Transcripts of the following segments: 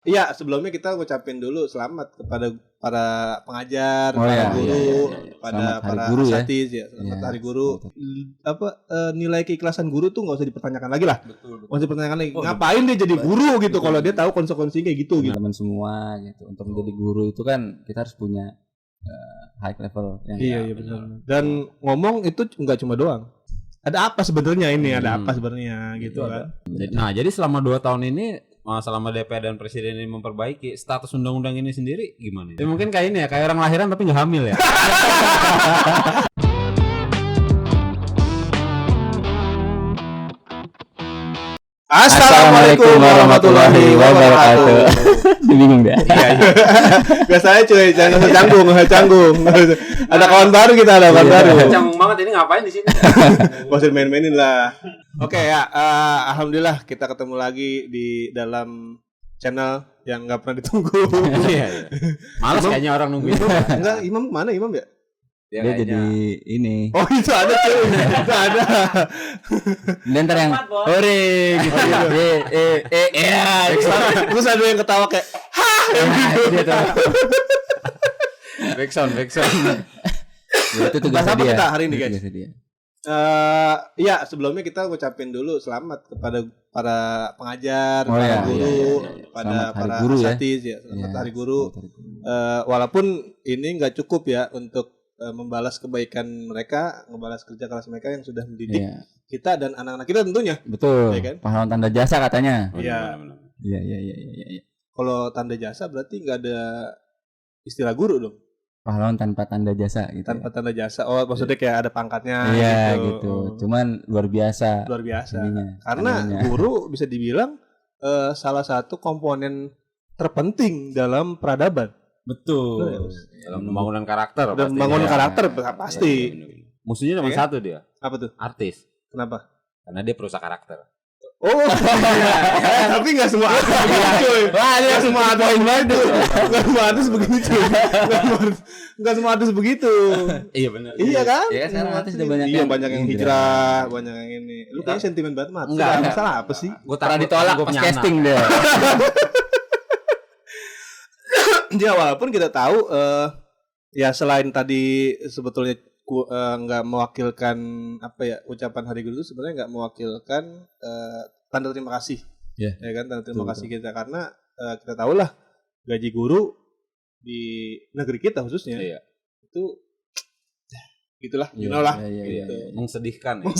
Iya, sebelumnya kita ngucapin dulu selamat kepada para pengajar, Oh, para iya, guru, iya. pada Selamat Hari para Guru ya. asatidz ya. Selamat Iya, Hari Guru. Nilai keikhlasan guru tuh nggak usah dipertanyakan lagi lah. Nggak usah dipertanyakan lagi. Ngapain dia jadi guru gitu kalau dia tahu konsekuensinya kayak gitu gitu. Teman semua gitu. Untuk menjadi guru itu kan kita harus punya high level yang Iya benar. Dan ngomong itu nggak cuma doang. Ada apa sebenarnya ini? Ada apa sebenarnya gitu kan? Nah, jadi selama 2 tahun ini selama DPR dan Presiden ini memperbaiki status undang-undang ini sendiri gimana? Ya mungkin kayak ini ya, kayak orang lahiran tapi nggak hamil ya. Assalamualaikum warahmatullahi wabarakatuh. Bingung deh. Iya. Biasanya cuy, jangan usah canggung. Ada kawan baru kita, ada kawan baru. Canggung banget ini ngapain di sini? Gak usah main-mainin lah. Oke ya, alhamdulillah kita ketemu lagi di dalam channel yang nggak pernah ditunggu. Iya. Malas kayaknya orang nunggu itu. Enggak, Imam mana Imam ya? Dia jadi ini. Oh itu ada cuy, itu ada. Dan ntar yang ore gitu. Terus ada yang ketawa kayak, hah, Dia tuh. Backsound. Itu tugas Bahas apa dia. kita hari ini, Itu guys? tugas dia. Iya sebelumnya kita ngucapin dulu selamat kepada para pengajar, Oh, para iya, guru, iya. pada Selamat Hari para Guru ya. asatidz ya. Selamat Iya, Hari Guru. Selamat Hari Guru. Walaupun ini nggak cukup ya untuk membalas kebaikan mereka, membalas kerja keras mereka yang sudah mendidik Iya, kita dan anak-anak kita tentunya. betul. Iya kan? Pahlawan tanda jasa katanya. Iya. Iya. Kalau tanda jasa berarti nggak ada istilah guru dong. Pahlawan tanpa tanda jasa gitu. Tanpa tanda jasa. Oh maksudnya kayak ada pangkatnya. Iya gitu. Cuman luar biasa. Luar biasa. ininya, Karena tandanya. guru bisa dibilang salah satu komponen terpenting dalam peradaban. Betul. Dalam pembangunan karakter. Dan pasti. membangun Iya. karakter pasti. Musuhnya cuma Iya. satu dia, Apa tuh? artis. Kenapa? Karena dia perusak karakter. Oh, iya. Tapi nggak semua artis begitu, cuy. Wah, dia Nggak semua artis begitu. Nggak semua artis begitu, cuy. Nggak semua artis begitu. Iya benar. Iya kan? Iya kan sekarang artis udah banyak Iya, yang banyak yang hijrah, banyak yang ini. Lu kayaknya sentimen banget, Mat. Enggak. Masalah apa sih? Gue Karena ditolak pas casting dia. Ya walaupun kita tahu ya selain tadi sebetulnya nggak mewakilkan apa ya ucapan Hari Guru itu sebenarnya nggak mewakilkan tanda terima kasih. Iya. Ya kan tanda terima kasih kita karena kita tahu lah gaji guru di negeri kita khususnya Iya. itu gitulah, Iya, lah. iya, Gitu. Mengsedihkan. Ya.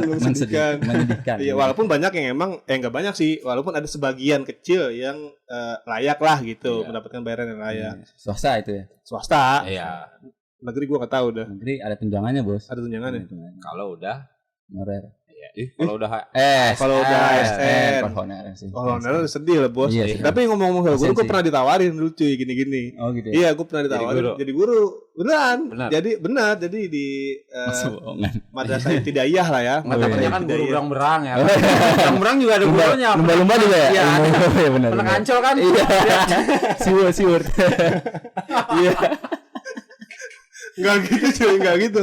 Menyedihkan. Menyedihkan. Iya, walaupun banyak yang emang nggak banyak sih, walaupun ada sebagian kecil yang layak lah gitu, Iya. mendapatkan bayaran yang layak. Swasta itu ya. Swasta, Iya. negeri gua nggak tahu dah. Negeri ada tunjangannya, Bos. Ada tunjangannya. Kalau udah, Honorer. kalau udah Kalau udah ASN, Kalau honorer sih. kalau honorer sedih lah bos. Iya sih. Tapi ngomong-ngomong soal guru, ASN gue sih. pernah ditawarin dulu cuy gini-gini. Oh gitu ya. Iya, gue pernah ditawarin jadi guru. Beneran. Benar. Jadi benar. Jadi di Masuk bohongan. madrasah ibtidaiyah lah ya. mata iya. kerja kan guru Ibtidaiyah. berang-berang ya. Berang-berang juga ada gurunya. Lumba-lumba juga ya? Iya. Iya benar. Pernah benar. kancol kan? Iya. Siwur. Iya. Enggak gitu cuy, enggak gitu.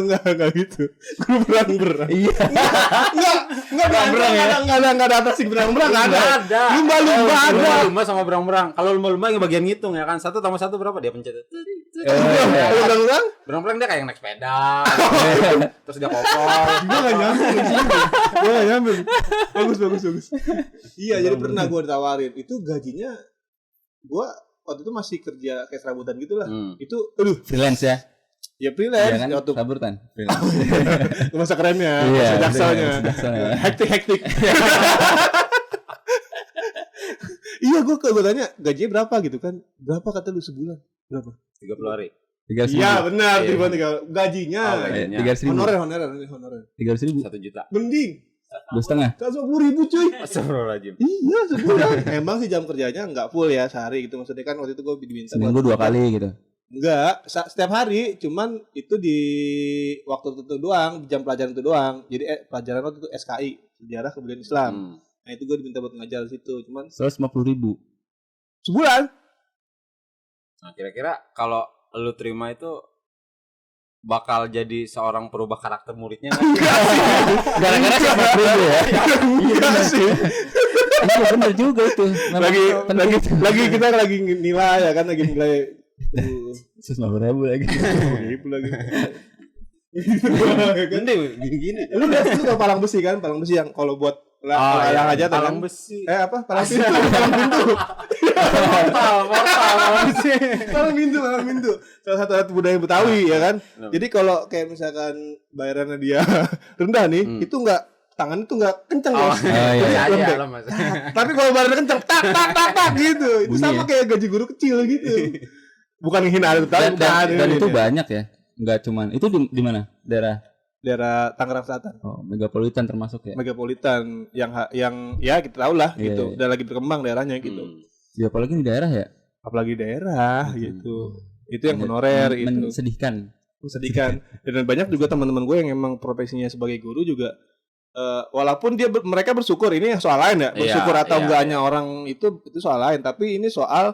Guru berang-berang. Iya. Enggak ada atas berang-berang enggak ada. Ada. Lumba-lumba ada. Lumba sama berang-berang. Kalau lumba-lumba yang bagian ngitung ya kan. 1 tambah 1 berapa dia pencet. Kalau berang-berang Berang-berang dia kayak yang naik sepeda. Terus dia kopol. gue gak nyampe. Bagus. Iya, jadi pernah gue ditawarin. Itu gajinya gue waktu itu masih kerja kayak serabutan gitu lah. Itu aduh, Freelance ya. ya freelance Iya kan? waktu Sabutan. Freelance. masa kerennya, Iya, masa jakselnya. masa jakselnya. Hektik. Iya, gue tanya gajinya berapa gitu kan. Berapa kata lu sebulan? Berapa? 30 hari. 300.000. Iya benar, Iya. gajinya. Oh, gajinya. 300.000. Honorer. 300.000. 1 juta. Mending 2,5. 150.000 cuy. Astagfirullahaladzim. Iya sebulan. Emang sih jam kerjanya nggak full ya sehari gitu. Maksudnya kan waktu itu gue diminta Seminggu 2 kali gitu. Enggak, setiap hari. Cuman itu di waktu tertentu doang, di jam pelajaran itu doang. Jadi pelajaran waktu itu SKI, Sejarah Kebudayaan Islam. Nah itu gue diminta buat ngajar di situ. Cuman 150.000. sebulan. Nah, kira-kira kalau lu terima itu bakal jadi seorang perubah karakter muridnya nggak? Gara-gara 150.000 ya. Enggak sih. Iya bener juga itu. Memang penting. lagi kita lagi nilai ya kan, lagi nilai 150.000 lagi. ribu lagi. Mending gini. Lu tau palang besi kan, palang besi yang kalau buat layang aja palang kan. besi. Apa? Palang pintu. Palang pintu. Salah satu alat budaya Betawi ya kan. Jadi kalau kayak misalkan bayarannya dia rendah nih, itu enggak tangan itu enggak kencang Bos. Iya Lembek. Mas. Tapi kalau bayarannya kencang tak gitu. Itu Bunyi sama kayak gaji guru kecil gitu. Bukan hinaan Dan itu banyak ya. Enggak cuman itu di mana? Daerah Tangerang Selatan. Oh, megapolitan termasuk ya. Megapolitan yang ya kita tahu lah Iya, gitu. iya. Udah lagi berkembang daerahnya gitu. Ya apalagi di daerah ya. Apalagi daerah gitu. Itu yang honorer itu. Mensedihkan. Sedihkan. Dan banyak juga teman-teman gue yang emang profesinya sebagai guru juga walaupun mereka bersyukur, ini soal lain ya. Bersyukur atau enggaknya orang itu soal lain, tapi ini soal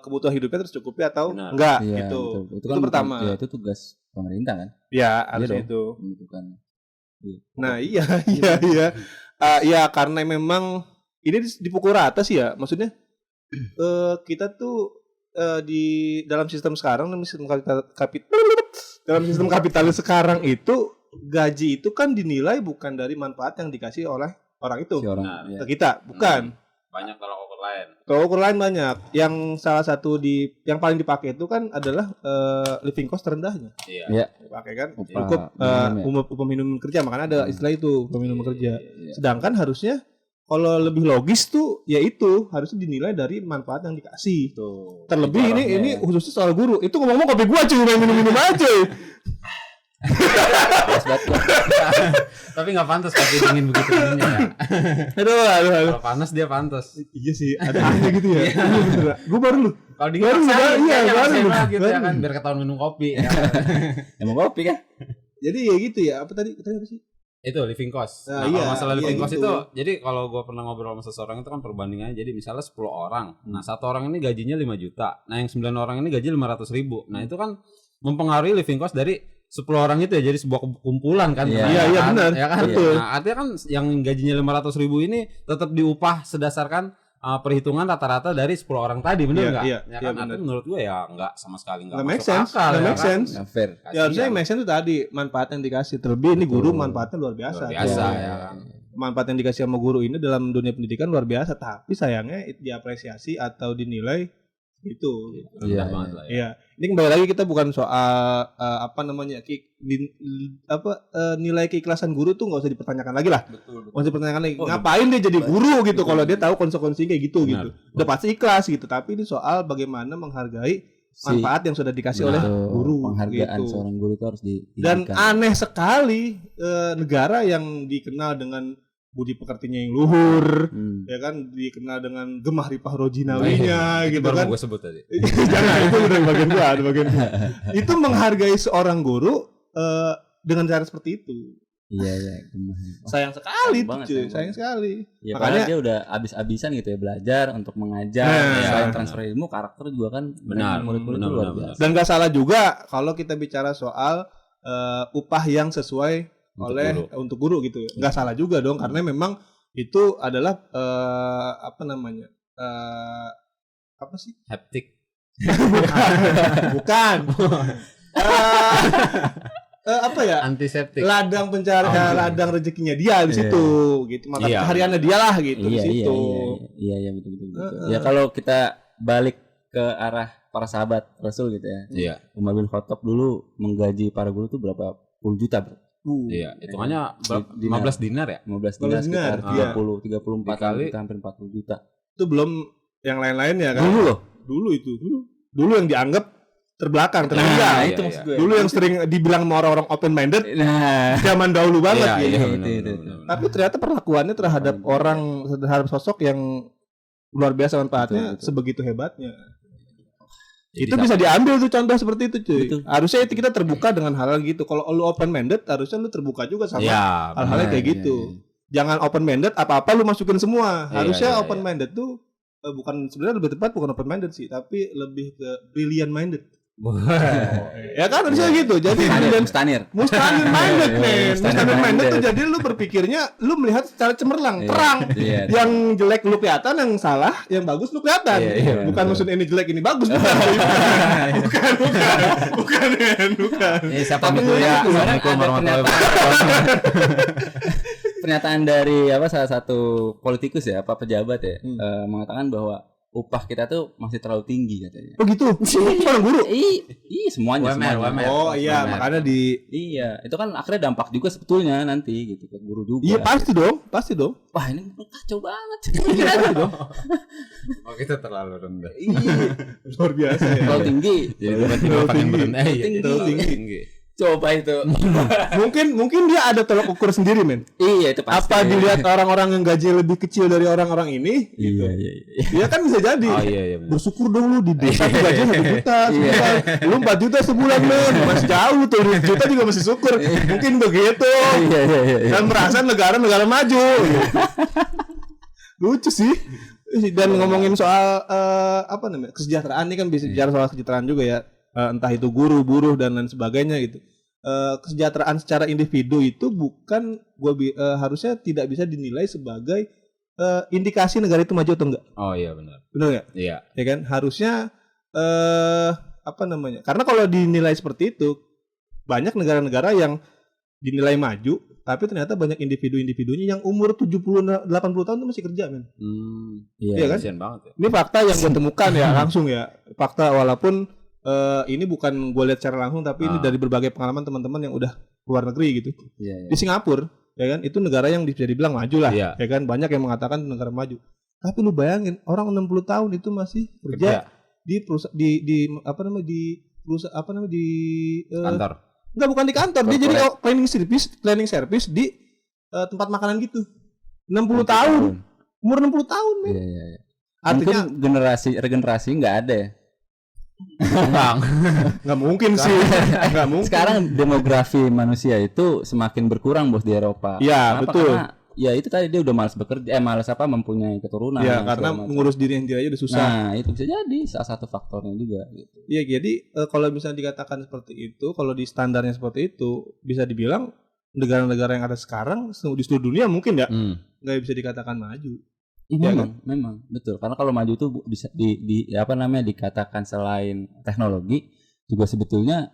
kebutuhan hidupnya tercukupi atau enggak Iya, gitu. betul. Itu kan pertama. Ya itu tugas pemerintah kan. Ya, harusnya dong. itu. Bukan. Nah, iya. Ya karena memang ini dipukul rata sih ya. Maksudnya kita tuh di dalam sistem sekarang, dalam sistem kapitalis sekarang itu gaji itu kan dinilai bukan dari manfaat yang dikasih oleh orang itu Si orang, ke kita, bukan. Banyak kalau ukur lain. Kalau ukur lain banyak. Yang salah satu yang paling dipakai itu kan adalah living cost terendahnya. Iya. Iya. Dipakai kan Upah cukup minimum upah minimum kerja, makanya ada istilah itu upah minimum kerja. Iya. Sedangkan harusnya kalau lebih logis tuh ya itu harusnya dinilai dari manfaat yang dikasih. Tuh. Terlebih Itu ini khususnya soal guru. Itu ngomong kopi gua cuy, main minum-minum aja cuy. Bias banget gua. Tapi nggak pantas kopi dingin begitu dinginnya ya. Aduh. Kalau panas dia pantas. Iya sih, ada aja gitu ya. Iya bener. Gua baru lu. Kalau dingin Baru, maksain, iya, kayaknya baru, maksain banget gitu ya baru. kan, biar ketahuan minum kopi. Ya. Emang kopi kan? Jadi ya gitu ya. Apa tadi apa sih? Itu living cost. Nah, Nah, iya, kalau masalah iya living cost gitu. itu, jadi kalau gue pernah ngobrol sama seseorang itu kan perbandingannya, jadi misalnya 10 orang. Nah, satu orang ini gajinya 5 juta. Nah, yang 9 orang ini gaji 500.000. Nah, itu kan mempengaruhi living cost dari 10 orang itu ya, jadi sebuah kumpulan kan. Iya, iya, kan? benar. Ya kan? Betul. Nah, artinya kan yang gajinya 500.000 ini tetap diupah sedasarkan perhitungan rata-rata dari 10 orang tadi, benar Iya, nggak? iya, Ya iya, kan? benar. Tapi menurut gue ya nggak sama sekali nggak Nggak make masuk sense, akal. nggak Ya make kan? sense. Nggak fair. Ya harusnya yang make sense itu tadi manfaat yang dikasih. Terlebih ini guru manfaatnya luar biasa. Luar biasa Tuh. ya kan. Manfaat yang dikasih sama guru ini dalam dunia pendidikan luar biasa, tapi sayangnya diapresiasi atau dinilai itu. Rendah Iya, banget lah ya. Iya, ini kembali lagi kita bukan soal nilai keikhlasan guru tuh nggak usah dipertanyakan lagi lah. Nggak usah dipertanyakan lagi. Ngapain dia jadi guru gitu kalau dia tahu konsekuensi kayak gitu Benar. gitu. Udah pasti ikhlas gitu. Tapi ini soal bagaimana menghargai manfaat yang sudah dikasih oleh guru. Penghargaan gitu. seorang guru itu harus Dan ditinggikan. aneh sekali negara yang dikenal dengan budi pekertinya yang luhur, ya kan, dikenal dengan gemah ripah rojinawinya gitu Baru kan. gue sebut tadi. Jangan, itu udah bagian gua, ada bagian gua. Itu menghargai seorang guru dengan cara seperti itu. Iya. Sayang sekali sayang tuh, banget, cuy. sayang Sayang sekali. Ya, Makanya makanya dia udah abis-abisan gitu ya belajar untuk mengajar, Nah, selain benar. transfer ilmu, karakter juga kan Benar, murid-murid benar, itu luar benar, biasa. dan gak salah juga kalau kita bicara soal upah yang sesuai untuk guru gitu. Gak salah juga dong, karena memang itu adalah apa sih? Haptik. Bukan. Apa ya? Antiseptik. Ladang ladang rezekinya dia di situ gitu. Mata Iya. hariannya dia lah gitu di Iya, situ. iya, betul. Ya kalau kita balik ke arah para sahabat Rasul gitu ya. Iya. Umar bin Khattab dulu menggaji para guru tuh berapa puluh juta, bro. Iya, hitungannya Dinar. 15 dinar ya? 15 dinar, dinar sekitar iya. 34 Dikali. juta, hampir 40 juta. Itu belum yang lain-lainnya kan. Dulu loh. Dulu yang dianggap terbelakang, tertinggal. Nah, iya, itu iya. maksud gue. Dulu yang sering dibilang sama orang-orang open minded Nah, zaman dahulu banget Iya, gitu. iya, itu. benar. Tapi ternyata perlakuannya terhadap terhadap sosok yang luar biasa manfaatnya Betul. sebegitu hebatnya. Jadi Itu bisa diambil tuh contoh seperti itu, cuy. Betul. Harusnya itu kita terbuka dengan hal gitu. Kalau lu open minded, harusnya lu terbuka juga sama Iya, hal-hal yang kayak Iya, gitu. iya. Jangan open minded apa-apa lu masukin semua. Iya, Harusnya iya, open minded tuh bukan, sebenarnya lebih tepat bukan open minded sih, tapi lebih ke brilliant minded. Ya kan harusnya gitu. Jadi Mustanir. Mustahil minded Iya, men. mustahil Mustahil minded minded. tuh jadi lu berpikirnya lu melihat secara cemerlang, Iya, terang. iya. Yang jelek lu kelihatan, yang salah, yang bagus lu kelihatan. Iya, iya, bukan betul. maksud ini jelek ini bagus bukan. bukan men, bukan. Siapa Tapi betul ya? Kemarin Assalamualaikum ada warahmatullahi pernyataan dari salah satu politikus ya, pejabat ya, mengatakan bahwa upah kita tuh masih terlalu tinggi katanya. Oh gitu. Orang guru. Semuanya. UMR. Oh iya, UMR. makanya di Iya, itu kan akhirnya dampak juga sebetulnya nanti gitu ke guru juga. Iya pasti dong. Wah, ini kacau banget. Oh, kita terlalu rendah. Luar biasa ya. Terlalu tinggi. Tiba-tiba makin berendah. Terlalu tinggi. Coba itu. mungkin dia ada tolak ukur sendiri men. Iya, itu pasti. Apa dilihat orang-orang yang gaji lebih kecil dari orang-orang ini? Iya. Dia kan bisa jadi. Oh iya benar. Bersyukur dong lu di desa tuh gajinya 1 juta sebulan. Lu 4 juta sebulan men. Masih jauh tuh 2 juta juga masih syukur. Mungkin begitu. Iya. Dan merasa negara maju. Lucu sih. Dan ngomongin soal kesejahteraan ini kan bisa bicara soal kesejahteraan juga ya. Entah itu guru, buruh dan lain sebagainya gitu. Kesejahteraan secara individu itu bukan harusnya tidak bisa dinilai sebagai indikasi negara itu maju atau enggak. Oh iya benar. Benar enggak? Iya. Ya kan? Harusnya karena kalau dinilai seperti itu banyak negara-negara yang dinilai maju tapi ternyata banyak individu-individunya yang umur 70 80 tahun itu masih kerja men. Iya kan? Kasian banget ya. Ini fakta yang gue temukan ya langsung ya. Fakta walaupun ini bukan gue lihat secara langsung tapi ini dari berbagai pengalaman teman-teman yang udah keluar negeri gitu. Iya. Di Singapura ya kan itu negara yang bisa dibilang maju lah. Iya. Ya kan banyak yang mengatakan negara maju. Tapi lu bayangin orang 60 tahun itu masih kerja di perusahaan di Kantor. enggak bukan di kantor dia jadi cleaning service di tempat makanan gitu. 60 tahun. Umur 60 tahun men. Iya. Artinya Mungkin regenerasi nggak ada ya. nggak mungkin sih. Nggak mungkin. Sekarang demografi manusia itu semakin berkurang bos di Eropa. Iya, Kenapa? betul. Karena ya itu tadi dia udah malas bekerja, mempunyai keturunan. Ya karena segala macam. mengurus diri sendiri aja udah susah. Nah itu bisa jadi salah satu faktornya juga. Gitu. Iya jadi kalau misalnya dikatakan seperti itu, kalau di standarnya seperti itu, bisa dibilang negara-negara yang ada sekarang di seluruh dunia mungkin ya nggak bisa dikatakan maju. Iya, Ya memang betul. Karena kalau maju itu bisa dikatakan selain teknologi juga sebetulnya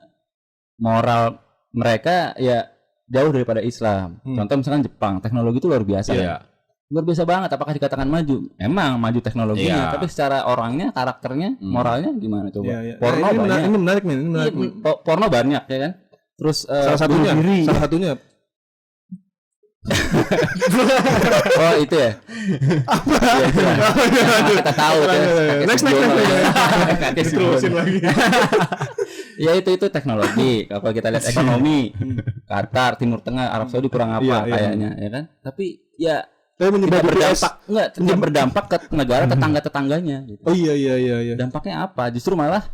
moral mereka ya jauh daripada Islam. Contoh misalkan Jepang, teknologi itu luar biasa. Iya. Luar biasa banget. Apakah dikatakan maju? Emang maju teknologinya, Iya. tapi secara orangnya, karakternya, moralnya gimana coba? Iya. Porno ini banyak. ini menarik men. Ini menarik. Iya, porno banyak ya kan? Terus Salah satunya. oh itu ya. Apa? Kita tahu ya. Next. Terusin lagi. Ya itu teknologi. Kalau kita lihat ekonomi, Qatar, Timur Tengah, Arab Saudi kurang apa Iya, kayaknya, ya kan? Tapi ya Tapi tidak berdampak ke negara tetangga-tetangganya. Gitu. Oh iya. Dampaknya apa? Justru malah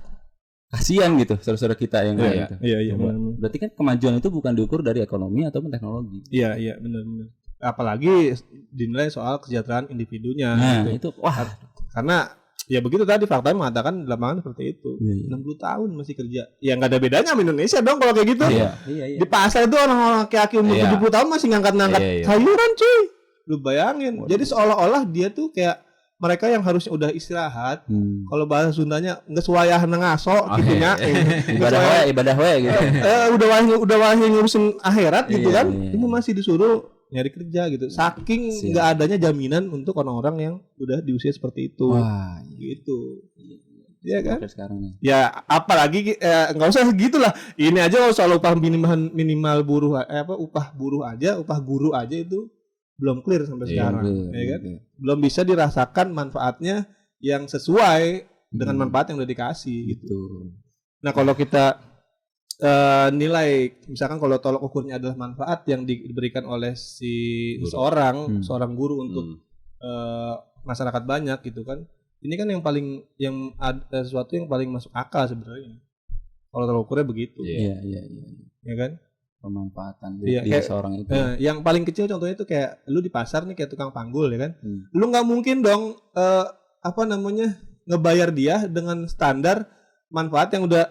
kasihan gitu saudara-saudara kita yang lain gitu. Iya. Coba. Berarti kan kemajuan itu bukan diukur dari ekonomi ataupun teknologi. Iya benar. Apalagi dinilai soal kesejahteraan individunya. Nah gitu. itu wah. Karena ya begitu tadi faktanya mengatakan di lapangan seperti itu. Iya. 60 tahun masih kerja. Ya nggak ada bedanya sama Indonesia dong kalau kayak gitu. Iya. Di pasar itu orang-orang laki-laki umur 70 tahun masih ngangkat-ngangkat sayuran cuy. Lu bayangin. Jadi seolah-olah dia tuh kayak mereka yang harusnya udah istirahat. Kalau bahasa Sundanya ngesuayah ngaso gitu nya. Ibadah wae gitu. Udah wahai ngurusin akhirat gitu kan. Iya. Ini masih disuruh nyari kerja gitu. Saking nggak adanya jaminan untuk orang-orang yang udah di usia seperti itu. Wah, gitu. Iya kan? Sekarang nih. Ya apalagi nggak usah segitulah. Ini aja soal upah minimal buruh upah buruh aja, upah guru aja itu belum clear sampai sekarang, ya kan? Belum bisa dirasakan manfaatnya yang sesuai dengan manfaat yang udah dikasih gitu. Nah, kalau kita nilai misalkan kalau tolok ukurnya adalah manfaat yang diberikan oleh seorang guru untuk masyarakat banyak gitu kan. Ini kan yang paling sesuatu yang paling masuk akal sebenarnya. Kalau tolok ukurnya begitu. Iya. Ya kan? Pemanfaatan Iya, di seorang itu. Yang paling kecil contohnya itu kayak lu di pasar nih kayak tukang panggul ya kan. Lu nggak mungkin dong ngebayar dia dengan standar manfaat yang udah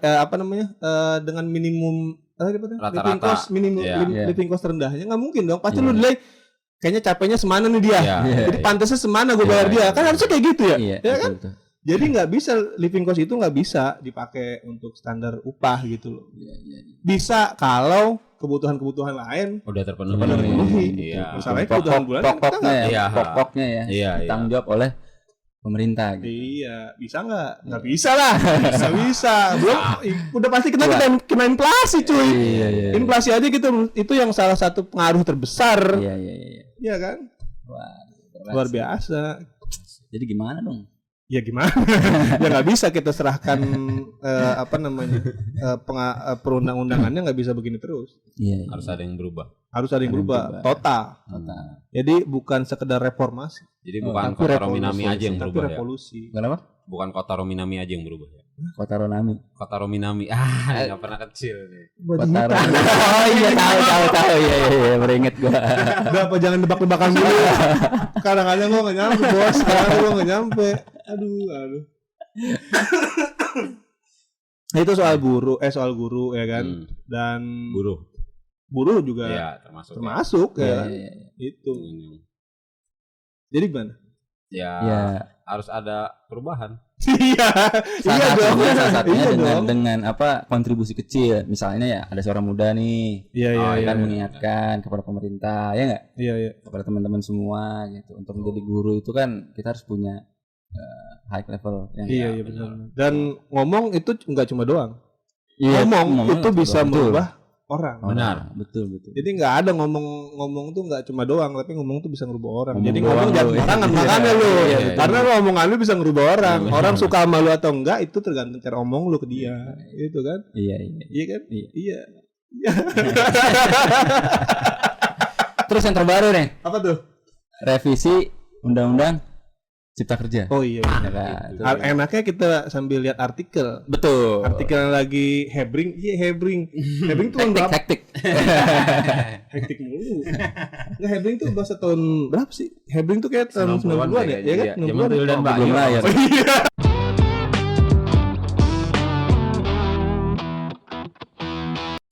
dengan minimum living Rata-rata. cost minimum Iya. living cost rendahnya nggak mungkin dong. Pasti Iya. lu nilai kayaknya capeknya semana nih dia. Iya. Jadi pantasnya semana gue bayar dia. Iya, Kan iya. harusnya kayak gitu ya. Iya, Ya kan? betul. Jadi nggak bisa living cost itu nggak bisa dipakai untuk standar upah gitu loh. Iya. Bisa kalau kebutuhan-kebutuhan lain Udah terpenuhi. terpenuhi. Iya. Masalahnya kebutuhan bulanan kita Pokoknya nggak- ya, Iya. pokoknya ya. Iya, iya. Tanggung jawab oleh pemerintah gitu. Iya, bisa nggak? Nggak bisa lah. Bisa. Belum, udah pasti kita kena inflasi cuy. Iya. Inflasi aja gitu, itu yang salah satu pengaruh terbesar. Iya. Iya kan? Wah, Luar biasa. Jadi gimana dong? Ya gimana? Ya nggak bisa kita serahkan perundang-undangannya nggak bisa begini terus. Iya. Harus ada yang berubah. Harus ada yang Ada yang berubah berubah. total. Total. Jadi bukan sekedar reformasi, Jadi bukan tapi kota Rominami aja yang tapi berubah ya. revolusi. Kenapa? Bukan kota Rominami aja yang berubah ya. Kota Ronami. Kota Rominami. Nggak pernah kecil nih. Kota Ronami. Oh iya tahu. Iya, beringet gua. Udah apa jangan debak-debakan dulu. Kadang-kadang gua nggak nyampe bos, kadang gua nggak nyampe. Aduh. Itu soal guru ya kan. Dan buruh juga Iya, termasuk. termasuk ya. Iya. Itu. Jadi gimana? Ya, Ya, harus ada perubahan. Iya. Iya dong. salah satunya Iya dong. dengan kontribusi kecil. Misalnya ya ada seorang muda nih. Iya. Kan mengingatkan kepada pemerintah, ya nggak? Iya. Kepada teman-teman semua gitu. Untuk menjadi guru itu kan kita harus punya high level. Ya, Iya benar. Dan ngomong itu nggak cuma doang. Iya, Ngomong itu betul, bisa betul. merubah orang. Benar. Betul. Jadi nggak ada ngomong tuh nggak cuma doang, tapi ngomong tuh bisa ngerubah orang. Ngomong Jadi doang ngomong lu, jangan ya. sembarangan Iya, makanya lu. iya, Karena lu omongan lu bisa ngerubah orang. Iya, Orang suka sama lu atau enggak itu tergantung cara omong lu ke dia. Gitu kan? Iya. Iya kan? Iya. Iya. Terus yang terbaru nih, Apa tuh? revisi Undang-Undang Cipta Kerja. Oh iya. Ya kan? Enaknya kita sambil lihat artikel. Betul. Artikel yang lagi hebring. Iya hebring. Hebring tuh tahun berapa? Hektik. Hektik mulu. Nggak, hebring tuh bahasa tahun berapa sih? Hebring tuh kayak tahun 90-an 90-an ya? Iya kan? Iya, 90-an. zaman Tuyul dan Mbak belum Yu. lahir. Oh iya.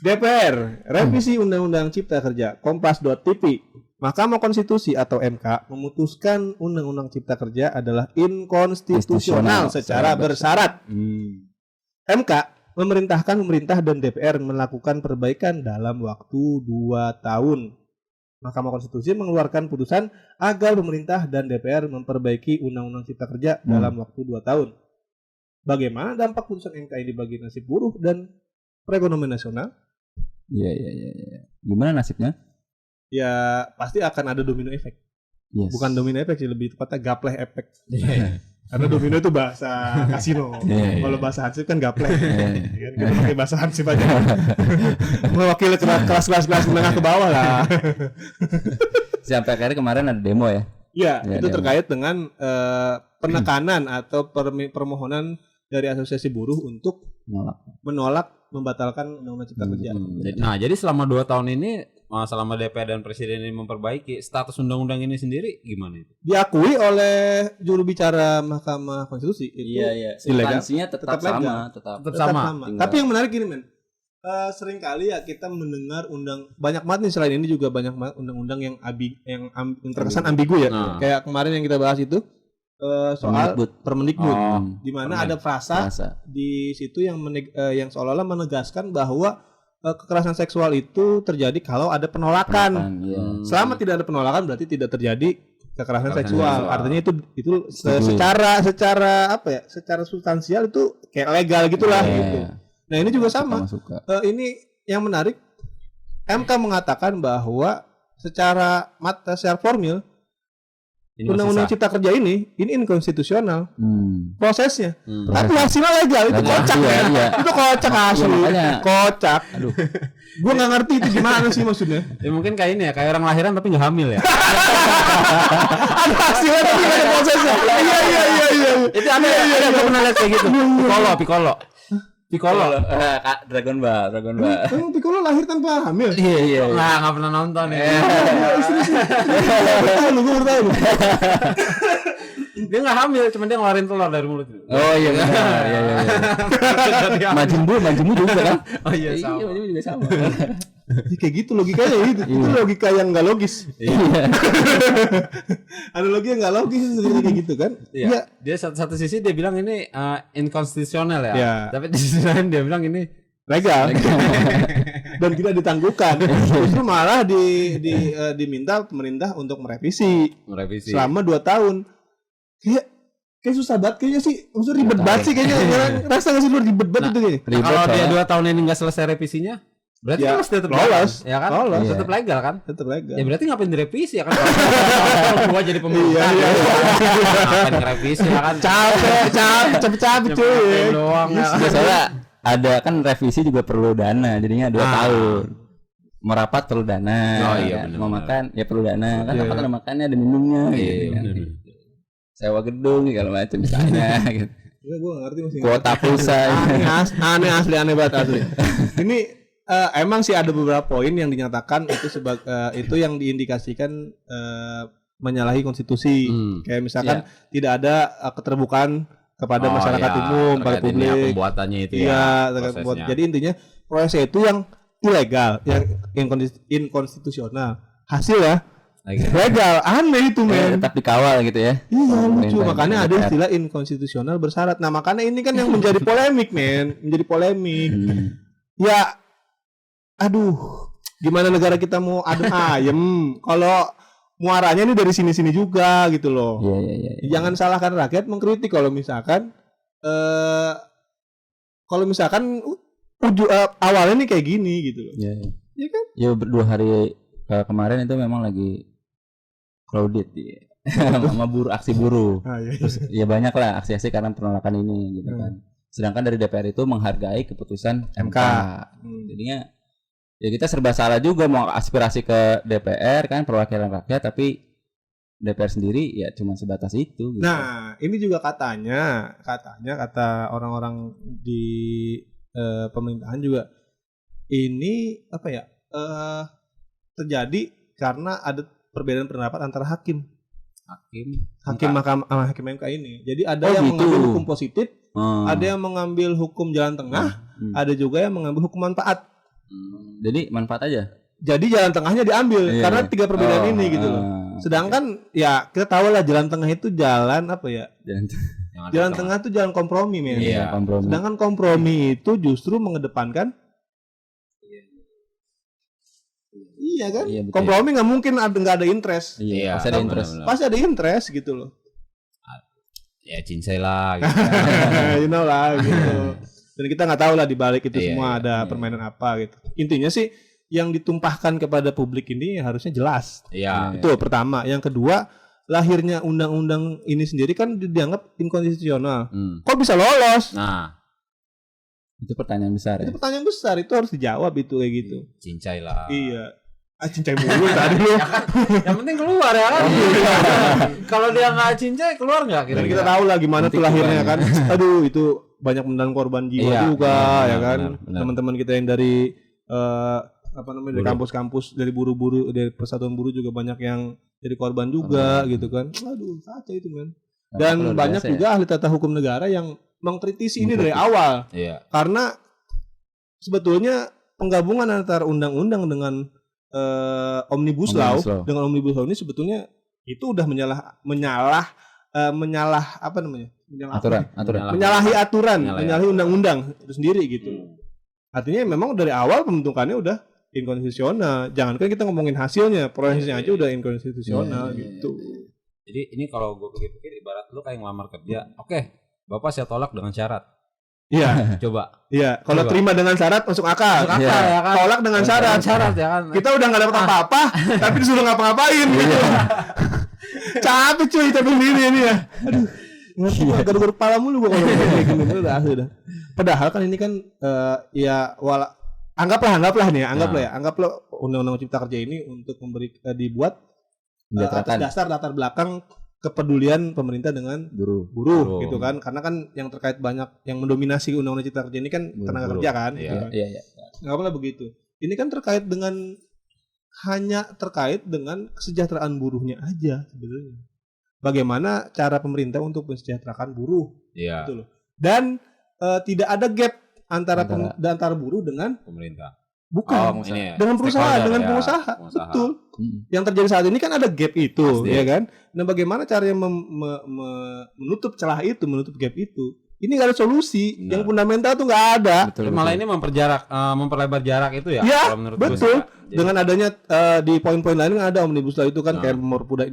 DPR, revisi Undang-Undang Cipta Kerja, Kompas.tv. Mahkamah Konstitusi atau MK memutuskan Undang-Undang Cipta Kerja adalah inkonstitusional secara bersyarat. MK memerintahkan pemerintah dan DPR melakukan perbaikan dalam waktu 2 tahun. Mahkamah Konstitusi mengeluarkan putusan agar pemerintah dan DPR memperbaiki Undang-Undang Cipta Kerja dalam waktu 2 tahun. Bagaimana dampak putusan MK ini bagi nasib buruh dan perekonomian nasional? Iya. Gimana nasibnya? Ya pasti akan ada domino efek. Yes. Bukan domino efek sih, lebih tepatnya gapleh efek. Karena domino itu bahasa kasino. Iya. Kalau bahasa hansip kan gapleh. Ya kan? Kita pakai bahasa hansip aja. Mewakili kelas-kelas menengah ke bawah lah. Sampai akhirnya kemarin ada demo ya. Iya, Ya, itu demo. terkait dengan penekanan atau permohonan dari asosiasi buruh untuk menolak membatalkan Undang-Undang Cipta Kerja. Nah, jadi selama 2 tahun ini, selama DPR dan Presiden ini memperbaiki status undang-undang ini sendiri gimana itu? Diakui oleh juru bicara Mahkamah Konstitusi itu Iya. ilegal. Substansinya tetap Tetap legal. sama, tetap. Tetap sama. Tinggal. Tapi yang menarik gini men, sering kali ya kita mendengar banyak banget nih selain ini juga banyak banget undang-undang yang yang terkesan ambigu ya. Nah. Kayak kemarin yang kita bahas itu soal Permendikbud, Oh, di mana ada frasa di situ yang yang seolah-olah menegaskan bahwa kekerasan seksual itu terjadi kalau ada penolakan. Iya. Selama tidak ada penolakan berarti tidak terjadi kekerasan seksual. seksual. Artinya itu Setuju. secara apa ya? Secara substansial itu kayak legal gitulah Iya. gitu. Nah, ini juga sama. Suka. Ini yang menarik, MK mengatakan bahwa secara formil Ini Undang-Undang masih Cipta Kerja ini inkonstitusional prosesnya. Hmm. Tapi hasilnya legal, itu Legal, kocak iya, ya. iya. Itu kocak asli. makanya. Kocak. Aduh. Gue nggak ngerti itu gimana sih maksudnya. Ya mungkin kayak ini ya, kayak orang lahiran tapi nggak hamil ya. Ada hasilnya tapi nggak ada prosesnya. Iya. Itu ada gue pernah lihat kayak gitu. Piccolo. Dragon Ball. Emang Piccolo lahir tanpa hamil? Iya. Nggak pernah nonton ya. Gue baru tahu. Dia nggak hamil, cuma dia ngeluarin telur dari mulut. Oh iya benar. Iya. Majembu juga kan? Oh iya, Iya, sama. majembu juga sama. Ya, kayak gitu logikanya gitu. Itu logika yang nggak logis. Iya. Analogi yang nggak logis sebenarnya kayak gitu kan? Iya. Dia satu sisi dia bilang ini inkonstitusional ya. Iya. Tapi di sisi lain dia bilang ini Legal. Dan tidak ditangguhkan. Justru malah diminta pemerintah untuk merevisi selama 2 tahun. Kayak susah banget kayaknya sih. Maksudnya ribet banget sih kayaknya. Rasa nggak sih lu ribet banget itu kayaknya. kalau dia 2 tahun ini nggak selesai revisinya, berarti Ya, kan masih tetap lolos. ya kan? Lolos. Tetap legal kan? Tetap legal. Ya berarti ngapain direvisi ya kan? Kalau gua jadi pemerintah, Iya. ngapain direvisi ya kan? Capek cuy. Ngapain doang ya. Ya, soalnya ada kan revisi juga perlu dana, jadinya 2 tahun. Merapat perlu dana. Oh iya, kan? benar, Mau benar. makan ya perlu dana. Kan Iya, rapat iya. ada makannya, ada minumnya Iya, gitu kan. benar. Sewa gedung segala macam misalnya gitu. Gue nggak ngerti masih. Kuota pulsa. Aneh banget asli. Ini emang sih ada beberapa poin yang dinyatakan itu itu yang diindikasikan menyalahi konstitusi. Kayak misalkan tidak ada keterbukaan kepada masyarakat umum, pada terkait ini ya, publik. pembuatannya itu Iya, ya. terkait prosesnya. buat. Jadi intinya prosesnya itu yang ilegal, yang inkonstitusional. Hasil ya legal, aneh itu men. Tetap dikawal gitu ya. Iya lucu, Pemerintah, makanya ada DPR. istilah inkonstitusional bersyarat. Nah makanya ini kan yang menjadi polemik men, menjadi polemik. Ya, aduh, gimana negara kita mau adem ayem kalau muaranya ini dari sini-sini juga gitu loh. Iya. Jangan salahkan rakyat mengkritik kalau misalkan awalnya nih kayak gini gitu loh. Iya. Iya kan? Ya 2 hari kemarin itu memang lagi crowded ya. Sama aksi buruh. Iya. Terus ya banyak lah aksi-aksi karena penolakan ini gitu kan. Sedangkan dari DPR itu menghargai keputusan MK. Jadinya ya kita serba salah juga mau aspirasi ke DPR kan, perwakilan rakyat, tapi DPR sendiri ya cuma sebatas itu gitu. Nah, ini juga katanya kata orang-orang di pemerintahan juga ini apa ya? Terjadi karena ada perbedaan pendapat antara hakim MK ini. Jadi ada yang gitu. mengambil hukum positif, ada yang mengambil hukum jalan tengah, ada juga yang mengambil hukum manfaat. Jadi manfaat aja. Jadi jalan tengahnya diambil karena 3 perbedaan ini gitu loh. Sedangkan ya kita tahu lah jalan tengah itu jalan apa ya? Jalan tengah itu jalan kompromi men. Iya. Kompromi. Sedangkan kompromi itu justru mengedepankan Iya kan? Iya, betul. Kompromi nggak mungkin nggak ada interest. Iya, pasti ada benar, interest. benar. Pasti ada interest gitu loh. Ya cincai lah gitu. You know lah gitu. Dan kita nggak tahu lah di balik itu Iya, semua ada permainan apa gitu. Intinya sih yang ditumpahkan kepada publik ini harusnya jelas. Iya. Itu pertama. Yang kedua, lahirnya undang-undang ini sendiri kan dianggap inkonstitusional. Kok bisa lolos? Nah, Itu pertanyaan besar ya. Itu pertanyaan besar, itu harus dijawab itu kayak gitu. cincai lah. Iya. Cincai mulu tadi lu. Yang penting keluar ya kan. Kalau dia nggak cincai keluar nggak Dan kira-kira? kita tahu lah gimana Nanti tuh lahirnya kan. keluarnya. Aduh, itu banyak menelan korban jiwa Iya, juga benar, ya kan. benar. Teman-teman kita yang dari dari Buruh. kampus-kampus, dari buruh-buruh, dari persatuan buruh juga banyak yang jadi korban juga gitu kan. Aduh, kacau itu men. Dan Luar banyak biasa juga ahli tata hukum negara yang mengkritisi ini dari Mengkritik. awal. Iya. Karena sebetulnya penggabungan antara undang-undang dengan Omnibus Law Omnibus Law. dengan Omnibus Law ini sebetulnya itu udah menyalah apa namanya? Aturan. Menyalahi aturan, Menyalahi menyalahi undang-undang itu sendiri gitu. Artinya memang dari awal pembentukannya udah inkonstitusional. Jangankan kita ngomongin hasilnya, prosesnya aja udah inkonstitusional gitu. Jadi ini kalau gue pikir-pikir ibarat lu kayak ngelamar kerja. Oke, Bapak saya tolak dengan syarat. Iya, Coba. iya. Kalau Coba. terima dengan syarat masuk akal. Masuk akal Iya. ya kan. Tolak dengan syarat. Syarat ya kan. Kita udah nggak dapat apa-apa, tapi disuruh ngapa-ngapain gitu. Capek cuy, tapi sendiri ini ya. Aduh, garuk-garuk kepala mulu gua kalau kayak gini udah asli dah. Padahal kan ini kan anggaplah nih ya, anggaplah undang-undang cipta kerja ini untuk dibuat Menjatuhkan atas dasar latar belakang kepedulian pemerintah dengan buruh. buruh gitu kan, karena kan yang terkait banyak yang mendominasi undang-undang cipta kerja ini kan tenaga buruh. kerja kan. Iya. gitu kan. Iya. Anggaplah begitu. Ini kan hanya terkait dengan kesejahteraan buruhnya aja sebenarnya. bagaimana cara pemerintah untuk mensejahterakan buruh Iya, gitu loh. Dan tidak ada gap antara buruh dengan pemerintah. bukan Ini ya, dengan perusahaan, stakeholder dengan ya, pengusaha. pengusaha. Betul. Yang terjadi saat ini kan ada gap itu, Pasti. ya kan? Nah, bagaimana caranya menutup celah itu, menutup gap itu? Ini nggak ada solusi. Benar. Yang fundamental tuh nggak ada. Betul, Malah ini memperlebar jarak itu ya. Ya, kalau menurut gue betul. sih, Pak. Jadi, Dengan adanya di poin-poin lain kan ada omnibus law itu kan kayak mempermudah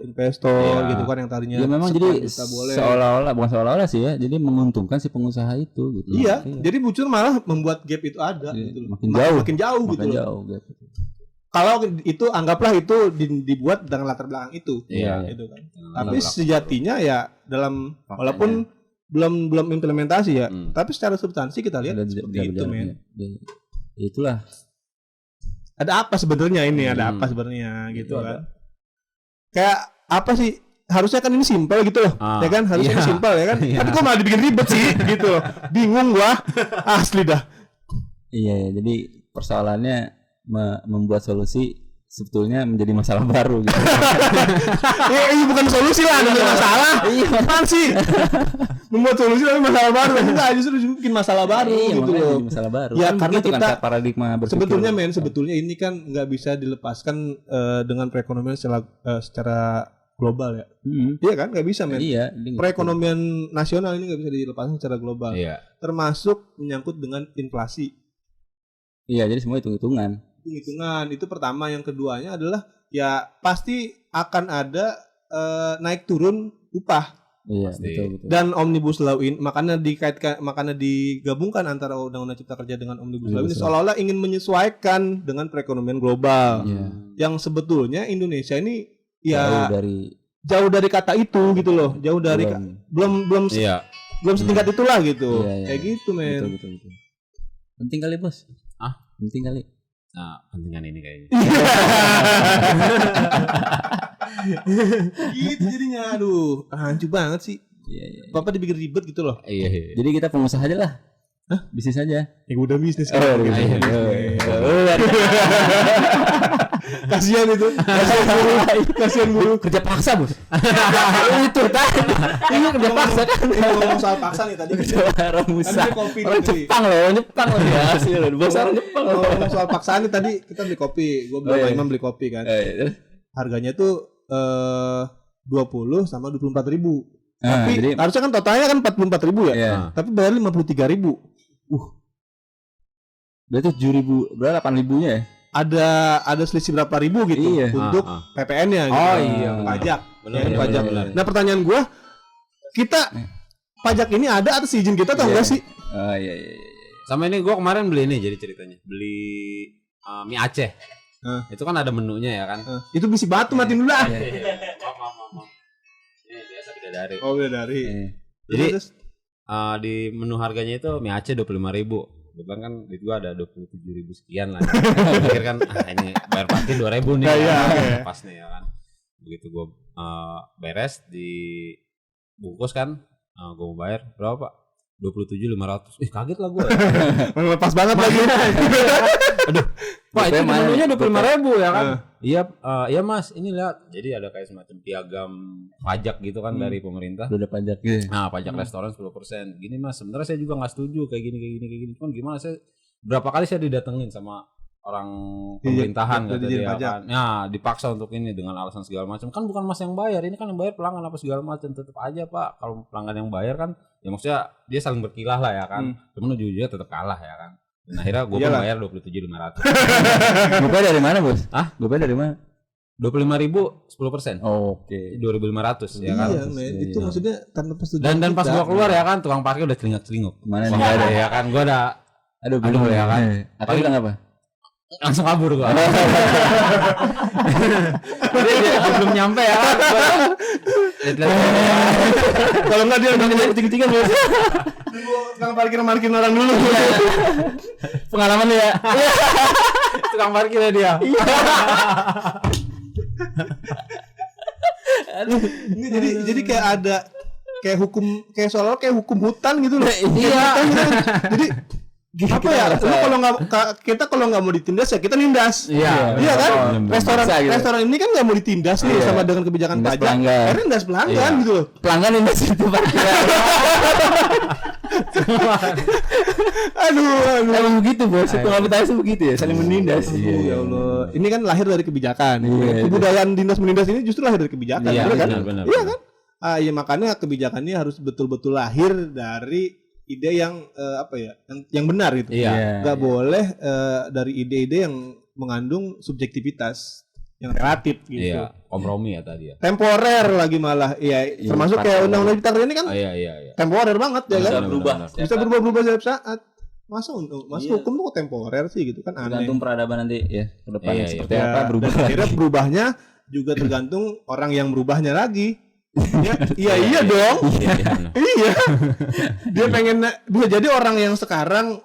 investor Iya. gitu kan yang tadinya Ya memang jadi 10 juta boleh. seolah-olah bukan seolah-olah sih ya, jadi menguntungkan si pengusaha itu gitu. Iya, jadi muncul malah membuat gap itu ada Iya, gitu loh. makin jauh. Makin jauh gitu Makin loh. jauh gitu. Kalau itu anggaplah itu dibuat dengan latar belakang itu. Iya. Gitu kan. Dengan Tapi latar belakang. sejatinya ya dalam Faktanya. walaupun belum implementasi ya, Hmm. tapi secara substansi kita lihat Ada seperti jalan- itu, jalan- men. ya. Ya itulah. Ada apa sebenarnya ini? Ada Hmm. apa sebenarnya gitu Itu kan? Kayak apa sih? Harusnya kan ini simpel gitu loh, Ah, ya kan? Harusnya iya. ini simpel ya kan? Iya. Tapi kok malah dibikin ribet sih, gitu loh. Bingung gua, asli dah. Iya, ya, jadi persoalannya membuat solusi sebetulnya menjadi masalah baru gitu. Ini bukan solusi lah, ada masalah. Iya, apaan sih? Membuat solusi tapi masalah baru. Enggak, justru bikin masalah baru Iya, gitu makanya loh. jadi masalah baru. Ya, Kan karena begitu kan kita- paradigma berpikir. Sebetulnya ini kan nggak bisa dilepaskan dengan perekonomian secara global ya. Iya kan, nggak bisa men. Iya, ini nggak- Perekonomian nasional ini nggak bisa dilepaskan secara global. Iya. Termasuk menyangkut dengan inflasi. Iya, jadi semua hitung-hitungan. Hitungan itu pertama, yang keduanya adalah ya pasti akan ada naik turun upah. Iya, Pasti. betul. Dan omnibus law ini makanya digabungkan antara undang-undang cipta kerja dengan omnibus law ini Omnibus law. seolah-olah ingin menyesuaikan dengan perekonomian global. Iya. Yang sebetulnya Indonesia ini Jauh ya dari jauh dari kata itu gitu loh. Jauh dari belum Iya. setingkat itulah gitu. Iya, iya. Kayak gitu, men. betul. Penting kali, Bos. Ah? Penting kali. Nah, pentingan ini kayaknya. Gitu jadinya, aduh, hancur banget sih. Iya, iya. Bapak dibikin ribet gitu loh. Iya. Jadi kita pengusaha aja lah. Hah? Bisnis aja. Ya udah bisnis Oh, kan. iya, Gitu. iya. Kasihan itu. Kasihan buruh. Kerja paksa, Bos. Itu tadi. Ini kerja paksa kan. Ngomong soal paksa nih tadi. Orang Musa. Tadi kopi Orang nih, tadi. Jepang loh, orang Jepang loh ya. Asli loh. Bos orang Jepang loh. Ngomong soal paksaan nih tadi kita beli kopi. Gue Oh, iya. Imam beli kopi kan. Terus? Harganya tuh 20 sama 24.000. Nah, Tapi jadi harusnya kan totalnya kan 44.000 ya. ya. Tapi bayar 53.000. Berarti 7.000, berapa 8.000-nya ya? Ada selisih berapa ribu gitu Iya. untuk PPN-nya gitu. Oh, iya. Pajak. Benar, Ya, benar, pajak. benar. Nah, pertanyaan gua, kita pajak ini ada atas izin kita atau Iya. enggak sih? Oh iya. Sama ini gue kemarin beli ini jadi ceritanya. Beli mie Aceh. Itu kan ada menunya ya kan. Itu bisi batu, matiin dulu ah. Maaf. Ini biasa bidadari. Oh, udah dari. Jadi Terus, di menu harganya itu mie Aceh 25.000. Kebetulan kan di gua ada 27.000 sekian lah. Gua pikir kan ini bayar parkir 2.000 nih. Iya, kan. iya. Pas nih ya kan. Begitu gua beres di bungkus kan, gua mau bayar berapa, Pak? 27.500. Kaget lah gua. lepas banget lagi. Pak, itu Gopay mana menunya nih? 25.000 ya kan? Iya Mas, ini lihat. Jadi ada kayak semacam piagam pajak gitu kan dari pemerintah. Udah ada pajak gitu. Nah, pajak restoran 10%. Gini Mas, sebenarnya saya juga nggak setuju kayak gini. Cuman gimana, saya berapa kali saya didatengin sama orang pemerintahan Iya, kata dijen dia pajak. kan. Nah, dipaksa untuk ini dengan alasan segala macam. Kan bukan Mas yang bayar, ini kan yang bayar pelanggan apa segala macam. Tetap aja Pak, kalau pelanggan yang bayar kan ya maksudnya dia saling berkilah lah ya kan. Cuman ujung-ujungnya tetap kalah ya kan. Dan akhirnya gue pun Iyalah. bayar 27.500. Gopay dari mana, Bos? Hah? Gopay dari mana? 25.000 10%. Oke. 2.500 ya kan. Iya, men. Itu maksudnya tanpa persetujuan. Dan pas kita. gua keluar ya kan, tukang parkir udah celingak-celinguk. Mana nih? Enggak ada ya kan, gua ada Aduh, Aduh, ya kan. Aku bilang apa? langsung kabur gua. Jadi dia belum nyampe ya kan. Kalau enggak dia udah keting-ketingan ya. Tukang parkir orang dulu. Pengalaman ya. Tukang parkir ya dia. Ini jadi kayak ada kayak hukum, kayak seolah kayak hukum hutan gitu loh. Iya. Jadi apa ya? Lu kalau nggak kita kalau nggak mau ditindas ya kita nindas. Iya. Iya kan? Restoran Bisa gitu. restoran ini kan nggak mau ditindas nih sama dengan kebijakan Nindas pajak. pelanggan. Akhirnya nindas pelanggan Iya. gitu loh. Pelanggan ini situ Pak. Aduh. Emang begitu bos, kapitalis itu begitu ya, saling menindas. Aduh, ya Allah. Ini kan lahir dari kebijakan. Iya, Kebudayaan dinas menindas ini justru lahir dari kebijakan, Iya, bener kan? benar. Iya kan? Ya makanya kebijakan ini harus betul-betul lahir dari ide yang apa ya? Yang benar gitu. Iya. Nggak boleh dari ide-ide yang mengandung subjektivitas yang relatif gitu. Iya, kompromi ya tadi ya. Temporer lagi malah. Iya, termasuk kayak undang-undang cipta kerja ini kan Iya. temporer banget ya kan? Bisa berubah. Bisa berubah-ubah setiap saat. Masa hukum tuh kok temporer sih gitu kan aneh. Tergantung peradaban nanti ya ke depannya Iya, seperti Ya, apa berubah. dan akhirnya berubahnya juga tergantung orang yang berubahnya lagi. Iya dong. Iya, benar. Iya. Dia pengen bisa jadi orang yang sekarang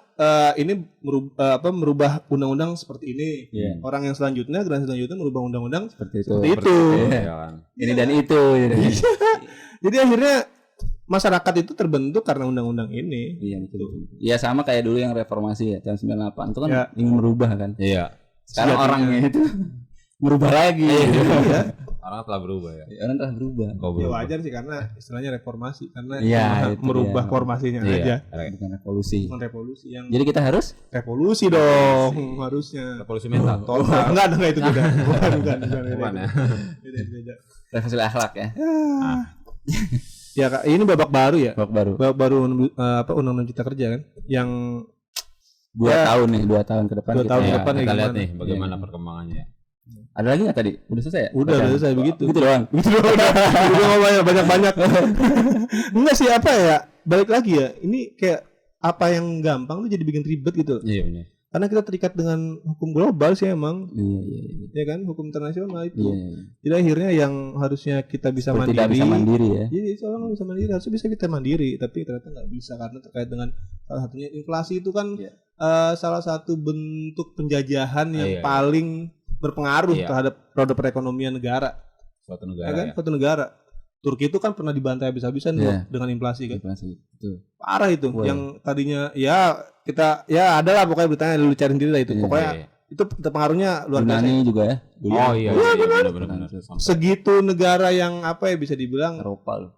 ini merubah undang-undang seperti ini. Iya. Orang yang selanjutnya, generasi selanjutnya merubah undang-undang Seperti itu. seperti itu. Iya kan. Ini dan itu. Jadi akhirnya masyarakat itu terbentuk karena undang-undang ini. Iya betul. Iya sama kayak dulu yang reformasi ya tahun 98 itu kan Ya. ingin merubah kan. Iya. Sekarang Sejatinya. orangnya itu merubah lagi. Iya. Orang telah berubah ya. Orang telah berubah. Kau Ya berubah. wajar sih karena istilahnya reformasi karena Iya, cuma itu merubah dia. formasinya Iya. aja. Bukan revolusi. Bukan revolusi yang Jadi kita harus revolusi dong harusnya. Revolusi mental. Total. Enggak itu beda. Bukan. Bukan ya. Beda. revolusi akhlak ya. Ya Kak, ini babak baru ya. Babak baru. Babak baru undang-undang cipta kerja kan yang 2 Ya. tahun nih, 2 tahun ke depan. 2 tahun kita- ke Iya, depan ya kita lihat gimana? nih bagaimana Iya. perkembangannya ya. Ada lagi nggak tadi? Udah selesai ya? udah Bacaan? selesai begitu. Begitu doang. Udah ngomong banyak. Enggak sih apa ya? Balik lagi ya. Ini kayak apa yang gampang tuh jadi bikin ribet gitu. Iya benar. Karena kita terikat dengan hukum global sih emang, Iya. ya kan? Hukum internasional itu. Iya. Jadi akhirnya yang harusnya kita bisa Seperti mandiri. tidak bisa mandiri ya. Jadi seorang nggak bisa mandiri, harusnya bisa kita mandiri, tapi ternyata nggak bisa karena terkait dengan salah satunya inflasi itu kan Iya. salah satu bentuk penjajahan yang Iya. paling berpengaruh Iya. terhadap roda perekonomian negara, Suatu ya negara kan? ya. Suatu negara. Turki itu kan pernah dibantai habis-habisan tuh Iya. dengan inflasi kan, Inflasi. Betul. parah itu. Wah. Yang tadinya ya kita ya adalah pokoknya beritanya lu cari sendiri lah itu. Iya. Pokoknya Iya. itu pengaruhnya luar biasa. Yunani juga ya. Dulu Oh iya, benar. Segitu negara yang apa ya bisa dibilang Eropa loh.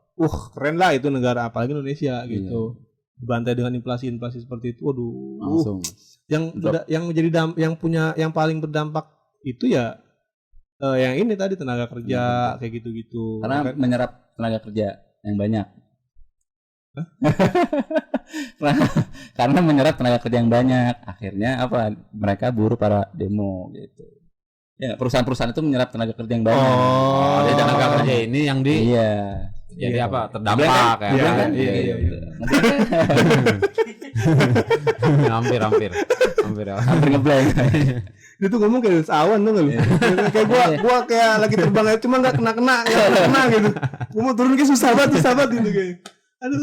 keren lah itu negara apalagi Indonesia gitu. Dibantai dengan inflasi seperti itu. Waduh. Langsung. Yang paling berdampak itu ya yang ini tadi tenaga kerja kayak gitu-gitu. Karena Kan? menyerap tenaga kerja yang banyak. Karena menyerap tenaga kerja yang banyak, akhirnya apa? Mereka buruh para demo gitu. Ya, perusahaan-perusahaan itu menyerap tenaga kerja yang banyak. Oh, jadi tenaga kerja ini yang di Iya. jadi Iya. apa? Terdampak ya. Iya, kan? iya. Gitu. Hampir ya. Hampir ngeblank. Dia tuh ngomong kayak awan tuh nggak lu? Kayak gua kayak lagi terbang aja cuma nggak kena gitu. Gua mau turun kayak susah banget gitu kayak. Aduh.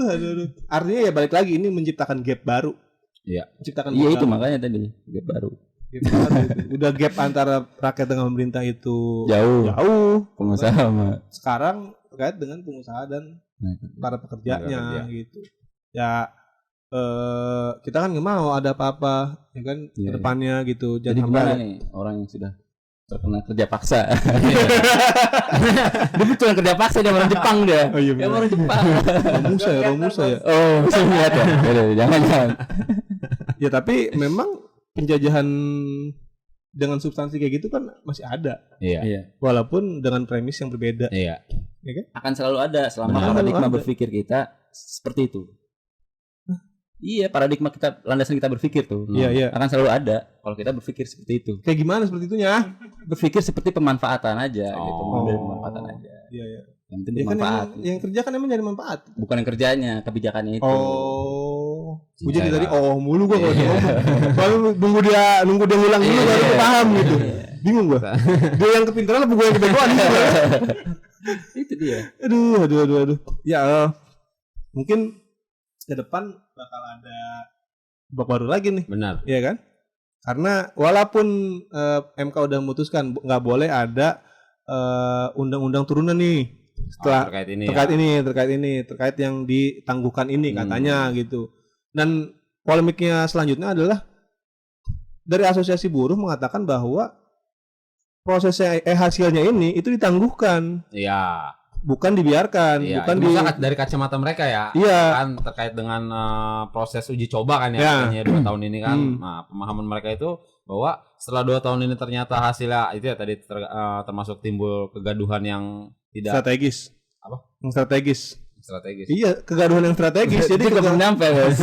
Artinya ya balik lagi ini menciptakan gap baru. Iya. Menciptakan Iya gap itu baru. makanya tadi gap baru. Gap baru itu. Udah gap antara rakyat dengan pemerintah itu Jauh. Pengusaha sama. Sekarang terkait dengan pengusaha dan para pekerjanya gitu. Ya kita kan nggak mau ada apa-apa ya kan Iya, ke depannya gitu. Jadi Jangan gimana sampai nih orang yang sudah terkena kerja paksa? Dia betul yang kerja paksa, dia orang Jepang dia. Oh iya Dia benar. orang Jepang. Romusa ya. Oh, saya lihat ya. Jangan. Ya tapi memang penjajahan dengan substansi kayak gitu kan masih ada. Iya. Iya. Walaupun dengan premis yang berbeda. Iya. Akan selalu ada selama Benar. paradigma Ada. berpikir kita seperti itu. Iya, paradigma kita, landasan kita berpikir tuh. Iya. Akan selalu ada kalau kita berpikir seperti itu. Kayak gimana seperti itunya? Berpikir seperti pemanfaatan aja gitu, Oh. model pemanfaatan aja. Iya. Yang penting Ya kan bermanfaat. yang kerja kan emang nyari manfaat. Bukan yang kerjanya, kebijakannya itu. Oh. Gue jadi Cincai tadi lah. Mulu gua kalau dia ngomong. Soalnya nunggu dia ngulang dulu baru gua paham gitu. Bingung gua. Dia yang kepintaran apa gua yang kebegoan gitu. Itu dia. Aduh. Ya mungkin ke depan bakal ada babak baru lagi nih. Benar. Iya kan? Karena walaupun MK udah memutuskan nggak boleh ada undang-undang turunan nih setelah terkait ini. terkait yang ditangguhkan ini katanya gitu. Dan polemiknya selanjutnya adalah dari asosiasi buruh mengatakan bahwa prosesnya hasilnya ini itu ditangguhkan, Iya. bukan dibiarkan, Iya, bukan itu maksudnya dari kacamata mereka ya. Iya. Kan terkait dengan proses uji coba kan ya, Ya. katanya 2 tahun ini kan. Nah, pemahaman mereka itu bahwa setelah 2 tahun ini ternyata hasilnya itu ya tadi termasuk timbul kegaduhan yang tidak strategis. Apa? Yang strategis. Iya, kegaduhan yang strategis. Jadi cukup nyampe, Bos.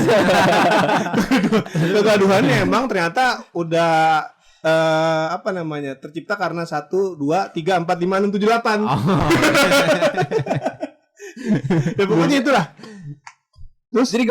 kegaduhannya emang ternyata udah apa namanya tercipta karena 1, 2, 3, 4, 5, 6, 7, 8. Ya pokoknya itulah. Terus jadi